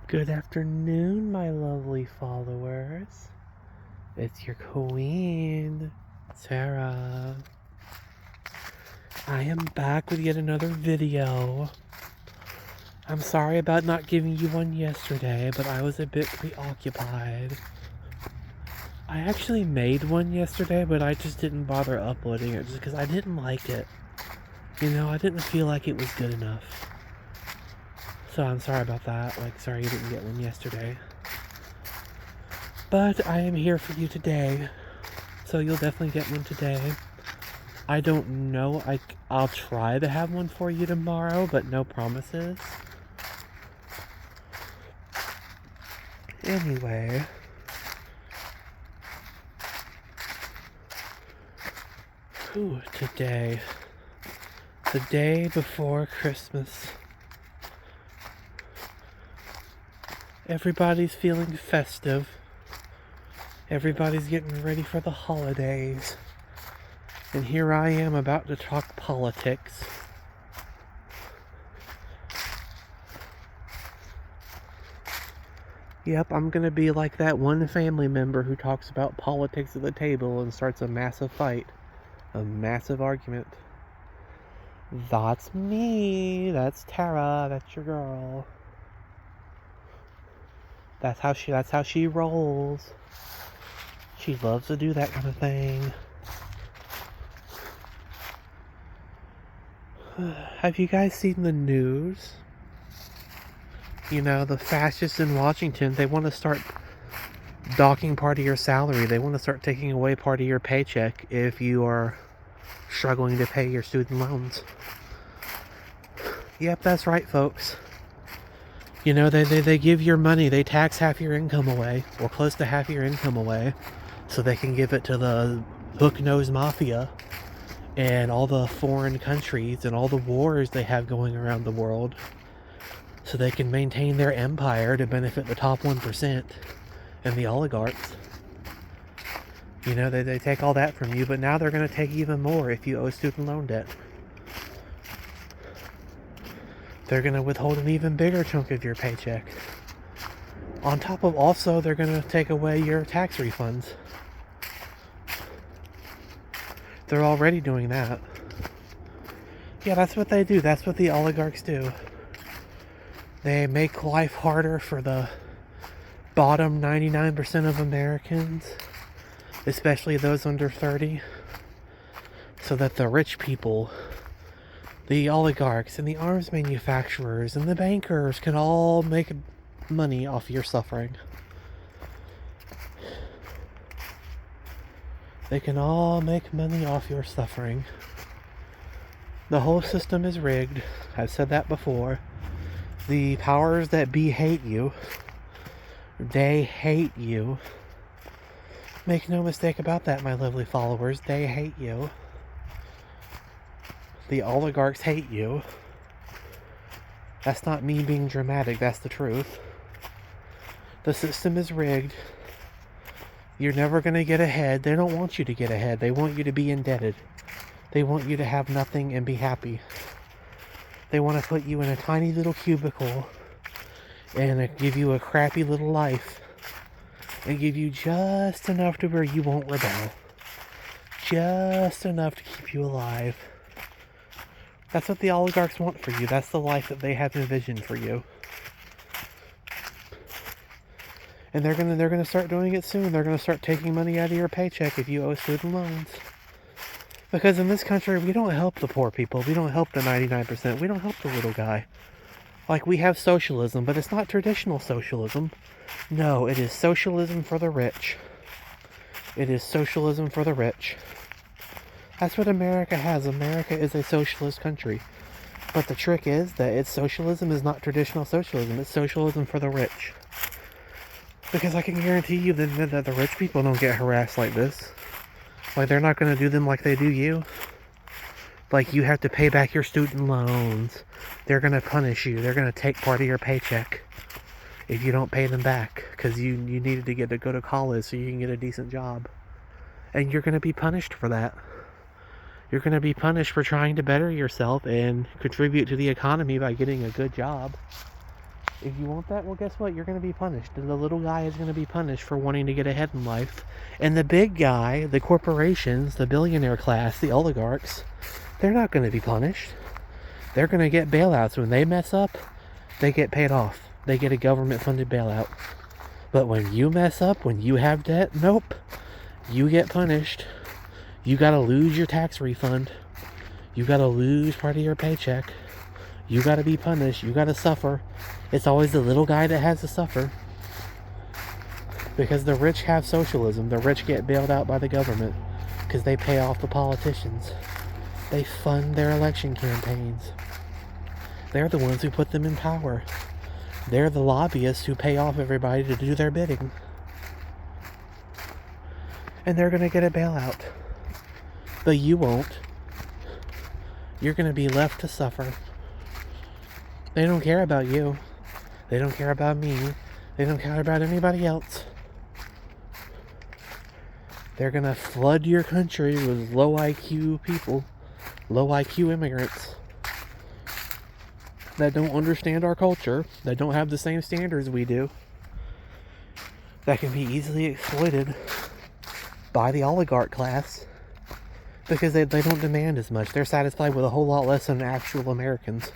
Good afternoon, my lovely followers. It's your queen, Sarah. I am back with yet another video. I'm sorry about not giving you one yesterday, but I was a bit preoccupied. I actually made one yesterday, but I just didn't bother uploading it just because I didn't like it. You know, I didn't feel like it was good enough. So I'm sorry about that. Sorry you didn't get one yesterday. But I am here for you today. So you'll definitely get one today. I don't know. I'll try to have one for you tomorrow, but no promises. Anyway. Today. The day before Christmas. Everybody's feeling festive. Everybody's getting ready for the holidays. And here I am about to talk politics. Yep, I'm gonna be like that one family member who talks about politics at the table and starts a massive fight. A massive argument. That's me. That's Tara. That's your girl. That's how she rolls. She loves to do that kind of thing. Have you guys seen the news? You know, the fascists in Washington, they want to start docking part of your salary. They want to start taking away part of your paycheck if you are struggling to pay your student loans. Yep, that's right, folks. You know, they give your money, they tax half your income away, or close to half your income away, so they can give it to the hook-nosed mafia and all the foreign countries and all the wars they have going around the world, so they can maintain their empire to benefit the top 1% and the oligarchs. You know, they take all that from you, but now they're going to take even more if you owe student loan debt. They're going to withhold an even bigger chunk of your paycheck. On top of also, they're going to take away your tax refunds. They're already doing that. Yeah, that's what they do. That's what the oligarchs do. They make life harder for the bottom 99% of Americans, especially those under 30, so that the rich people, the oligarchs and the arms manufacturers and the bankers can all make money off your suffering. They can all make money off your suffering. The whole system is rigged. I've said that before. The powers that be hate you. They hate you. Make no mistake about that, my lovely followers. They hate you. The oligarchs hate you. That's not me being dramatic, that's the truth. The system is rigged. You're never going to get ahead. They don't want you to get ahead. They want you to be indebted. They want you to have nothing and be happy. They want to put you in a tiny little cubicle and give you a crappy little life and give you just enough to where you won't rebel. Just enough to keep you alive. That's what the oligarchs want for you. That's the life that they have envisioned for you. And they're gonna start doing it soon. They're gonna start taking money out of your paycheck if you owe student loans. Because in this country, we don't help the poor people. We don't help the 99%. We don't help the little guy. We have socialism, but it's not traditional socialism. No, it is socialism for the rich. It is socialism for the rich. That's what America has. America is a socialist country. But the trick is that its socialism is not traditional socialism. It's socialism for the rich. Because I can guarantee you that the rich people don't get harassed like this. They're not going to do them like they do you. You have to pay back your student loans. They're going to punish you. They're going to take part of your paycheck if you don't pay them back. Because you needed to go to college so you can get a decent job. And you're going to be punished for that. You're going to be punished for trying to better yourself and contribute to the economy by getting a good job. If you want that, well, guess what? You're going to be punished. The little guy is going to be punished for wanting to get ahead in life. And the big guy, the corporations, the billionaire class, the oligarchs, they're not going to be punished. They're going to get bailouts. When they mess up, they get paid off. They get a government-funded bailout. But when you mess up, when you have debt, nope. You get punished. You got to lose your tax refund. You got to lose part of your paycheck. You got to be punished. You got to suffer. It's always the little guy that has to suffer. Because the rich have socialism. The rich get bailed out by the government because they pay off the politicians. They fund their election campaigns. They're the ones who put them in power. They're the lobbyists who pay off everybody to do their bidding. And they're going to get a bailout. But you won't. You're going to be left to suffer. They don't care about you. They don't care about me. They don't care about anybody else. They're going to flood your country with low IQ people, low IQ immigrants that don't understand our culture, that don't have the same standards we do, that can be easily exploited by the oligarch class because they don't demand as much. They're satisfied with a whole lot less than actual Americans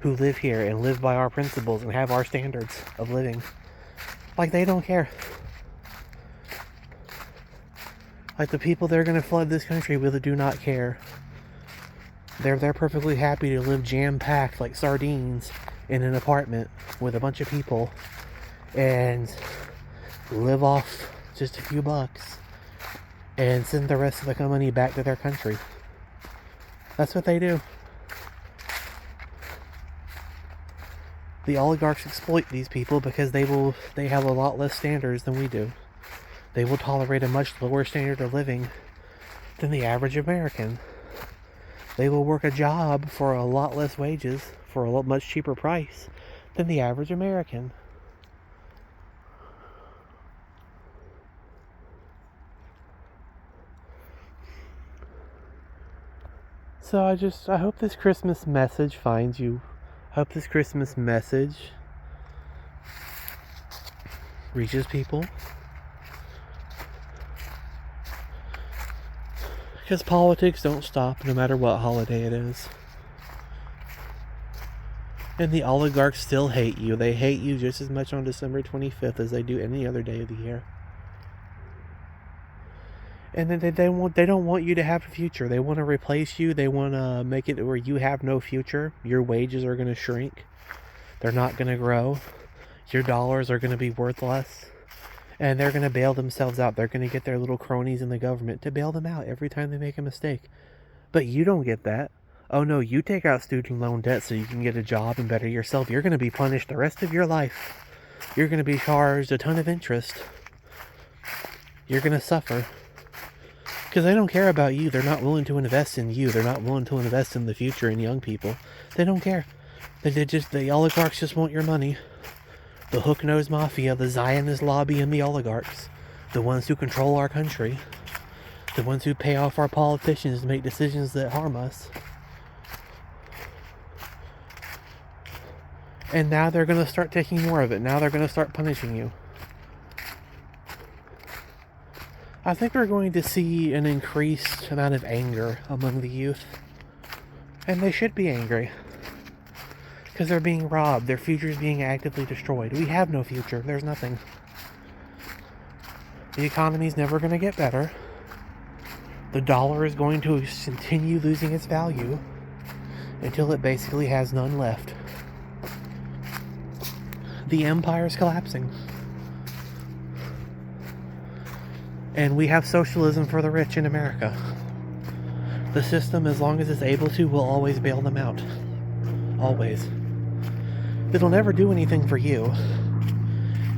who live here and live by our principles and have our standards of living. Like, they don't care. Like, the people they're going to flood this country with do not care. They're perfectly happy to live jam-packed like sardines in an apartment with a bunch of people and live off just a few bucks and send the rest of the money back to their country. That's what they do. The oligarchs exploit these people because they have a lot less standards than we do. They will tolerate a much lower standard of living than the average American. They will work a job for a lot less wages for a much cheaper price than the average American. So I hope this Christmas message finds you. I hope this Christmas message reaches people. Because politics don't stop no matter what holiday it is. And the oligarchs still hate you. They hate you just as much on December 25th as they do any other day of the year. And then they don't want you to have a future. They want to replace you. They want to make it where you have no future. Your wages are going to shrink. They're not going to grow. Your dollars are going to be worth less. And they're going to bail themselves out. They're going to get their little cronies in the government to bail them out every time they make a mistake. But you don't get that. Oh no, you take out student loan debt so you can get a job and better yourself. You're going to be punished the rest of your life. You're going to be charged a ton of interest. You're going to suffer. Because they don't care about you. They're not willing to invest in you. They're not willing to invest in the future in young people. They don't care. The oligarchs just want your money. The hook-nosed mafia, the Zionist lobby, and the oligarchs. The ones who control our country. The ones who pay off our politicians to make decisions that harm us. And now they're going to start taking more of it. Now they're going to start punishing you. I think we're going to see an increased amount of anger among the youth. And they should be angry. Because they're being robbed. Their future is being actively destroyed. We have no future. There's nothing. The economy's never going to get better. The dollar is going to continue losing its value until it basically has none left. The empire's collapsing. And we have socialism for the rich in America. The system, as long as it's able to, will always bail them out. Always. It'll never do anything for you.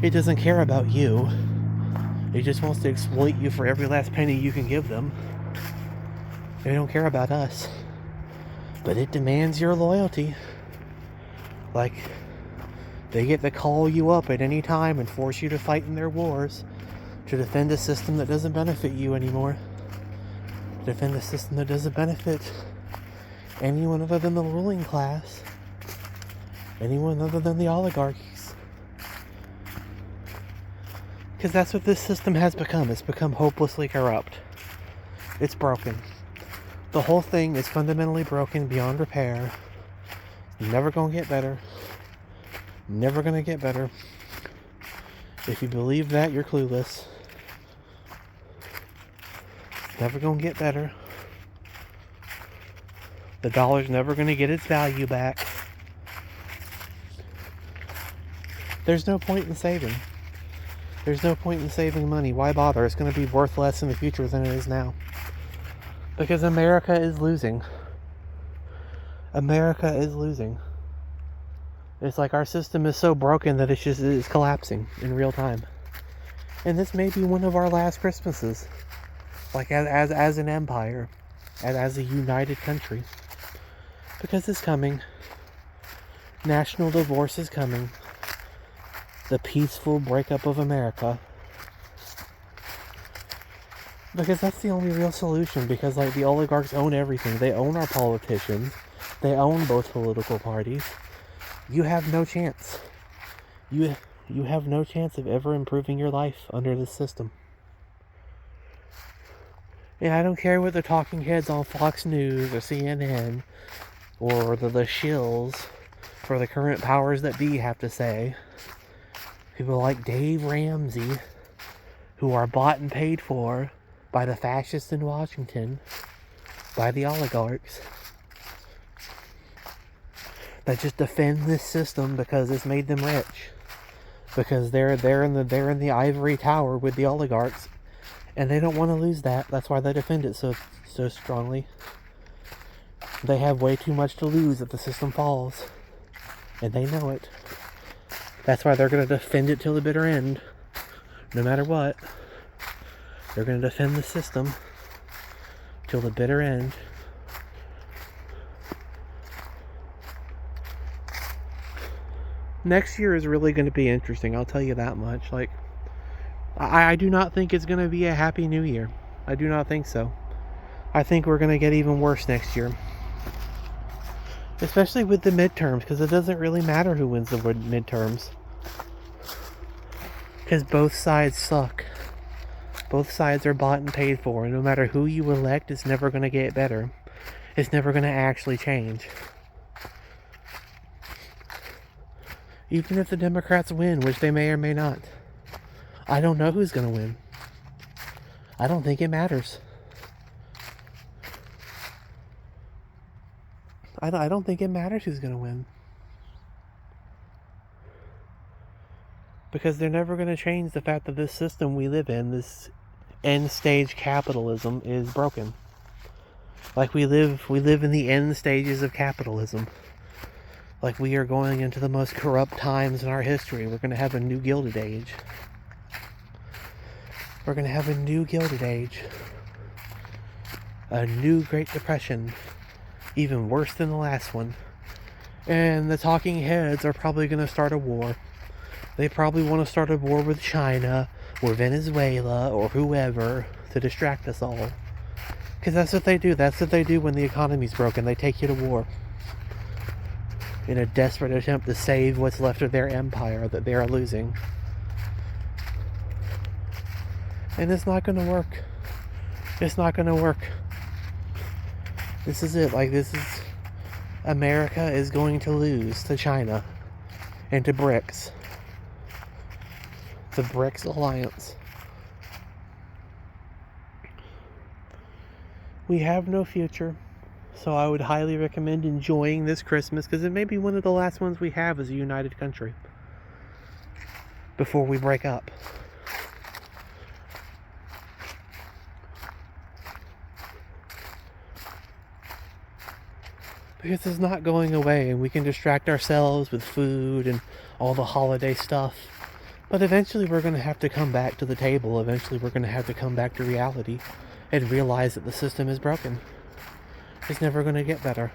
It doesn't care about you. It just wants to exploit you for every last penny you can give them. They don't care about us. But it demands your loyalty. Like, they get to call you up at any time and force you to fight in their wars. To defend a system that doesn't benefit you anymore. To defend a system that doesn't benefit anyone other than the ruling class. Anyone other than the oligarchies. Because that's what this system has become. It's become hopelessly corrupt. It's broken. The whole thing is fundamentally broken beyond repair. Never gonna get better. Never gonna get better. If you believe that, you're clueless. Never gonna get better. The dollar's never gonna get its value back. There's no point in saving. There's no point in saving money. Why bother? It's going to be worth less in the future than it is now. Because America is losing. America is losing. It's like our system is so broken that it's collapsing in real time. And this may be one of our last Christmases. Like as an empire. As a united country. Because it's coming. National divorce is coming. The peaceful breakup of America. Because that's the only real solution. Because like the oligarchs own everything. They own our politicians. They own both political parties. You have no chance. You have no chance of ever improving your life under this system. And I don't care what the talking heads on Fox News or CNN or the shills for the current powers that be have to say. People like Dave Ramsey, who are bought and paid for by the fascists in Washington, by the oligarchs, that just defend this system because it's made them rich, because they're in the ivory tower with the oligarchs, and they don't want to lose that. That's why they defend it so strongly. They have way too much to lose if the system falls, and they know it. That's why they're going to defend it till the bitter end. No matter what. They're going to defend the system till the bitter end. Next year is really going to be interesting. I'll tell you that much. Like, I do not think it's going to be a happy new year. I do not think so. I think we're going to get even worse next year. Especially with the midterms, because it doesn't really matter who wins the midterms. Because both sides suck. Both sides are bought and paid for, and no matter who you elect, it's never going to get better. It's never going to actually change. Even if the Democrats win, which they may or may not. I don't know who's going to win. I don't think it matters. I don't think it matters who's going to win. Because they're never going to change the fact that this system we live in, this end stage capitalism, is broken. Like we live in the end stages of capitalism. Like we are going into the most corrupt times in our history. We're going to have a new Gilded Age. We're going to have a new Gilded Age. A new Great Depression. Even worse than the last one. And the talking heads are probably going to start a war. They probably want to start a war with China or Venezuela or whoever to distract us all. Because that's what they do. That's what they do when the economy's broken. They take you to war. In a desperate attempt to save what's left of their empire that they are losing. And it's not going to work. It's not going to work. This is it. America is going to lose to China and to BRICS. The BRICS alliance. We have no future, so I would highly recommend enjoying this Christmas, because it may be one of the last ones we have as a united country before we break up. Because it's not going away, and we can distract ourselves with food and all the holiday stuff. But eventually we're going to have to come back to the table. Eventually we're going to have to come back to reality and realize that the system is broken. It's never going to get better.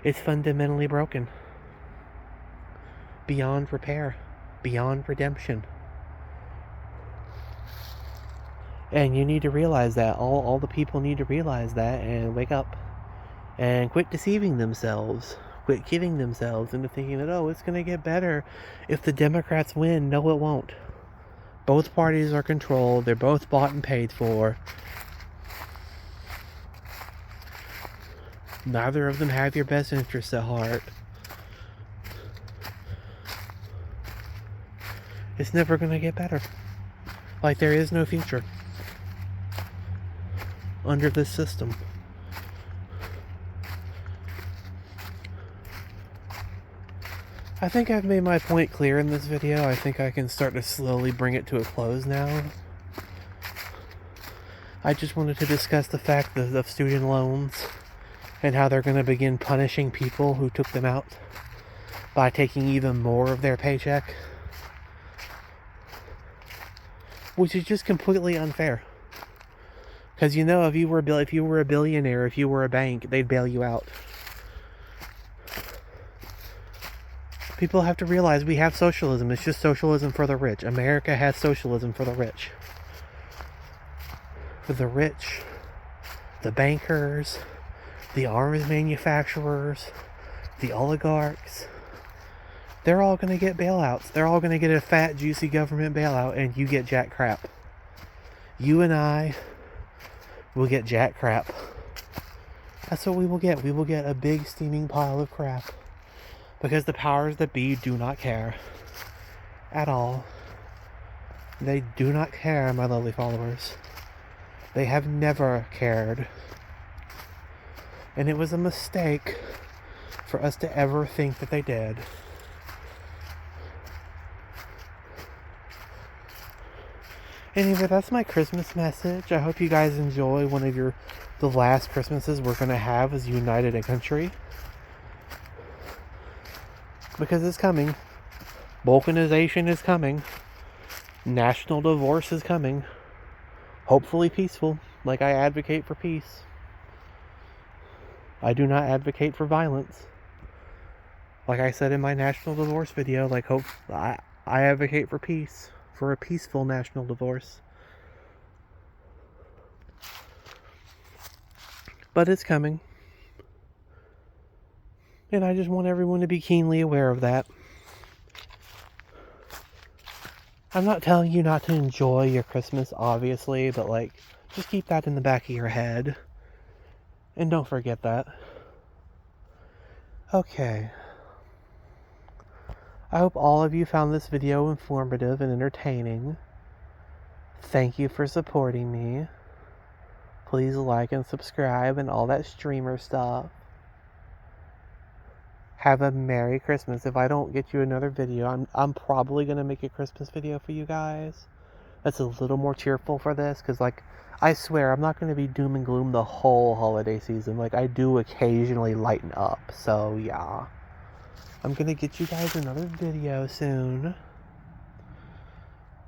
It's fundamentally broken. Beyond repair. Beyond redemption. And you need to realize that. All the people need to realize that and wake up. And quit deceiving themselves quit kidding themselves into thinking that, oh, it's going to get better if the Democrats win. No, it won't. Both parties are controlled. They're both bought and paid for. Neither of them have your best interests at heart. It's never going to get better. Like, there is no future under this system. I think I've made my point clear in this video. I think I can start to slowly bring it to a close now. I just wanted to discuss the fact of student loans and how they're going to begin punishing people who took them out by taking even more of their paycheck, which is just completely unfair. Because, you know, if you were a billionaire, if you were a bank, they'd bail you out. People have to realize we have socialism. It's just socialism for the rich. America has socialism for the rich. For the rich, the bankers, the arms manufacturers, the oligarchs, they're all going to get bailouts. They're all going to get a fat, juicy government bailout, and you get jack crap. You and I will get jack crap. That's what we will get. We will get a big steaming pile of crap. Because the powers that be do not care. At all. They do not care, my lovely followers. They have never cared. And it was a mistake for us to ever think that they did. Anyway, that's my Christmas message. I hope you guys enjoy one of the last Christmases we're going to have as united a country. Because it's coming. Balkanization is coming. National divorce is coming. Hopefully peaceful, like I advocate for peace. I do not advocate for violence. Like I said in my national divorce video, I advocate for peace. For a peaceful national divorce. But it's coming. And I just want everyone to be keenly aware of that. I'm not telling you not to enjoy your Christmas, obviously, but just keep that in the back of your head. And don't forget that. Okay. I hope all of you found this video informative and entertaining. Thank you for supporting me. Please like and subscribe and all that streamer stuff. Have a Merry Christmas. If I don't get you another video, I'm probably going to make a Christmas video for you guys. That's a little more cheerful for this, because I swear I'm not going to be doom and gloom the whole holiday season. I do occasionally lighten up, so yeah. I'm going to get you guys another video soon.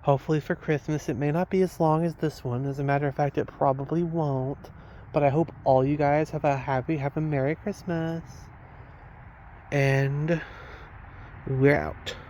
Hopefully for Christmas. It may not be as long as this one. As a matter of fact, it probably won't. But I hope all you guys have a Merry Christmas. And we're out.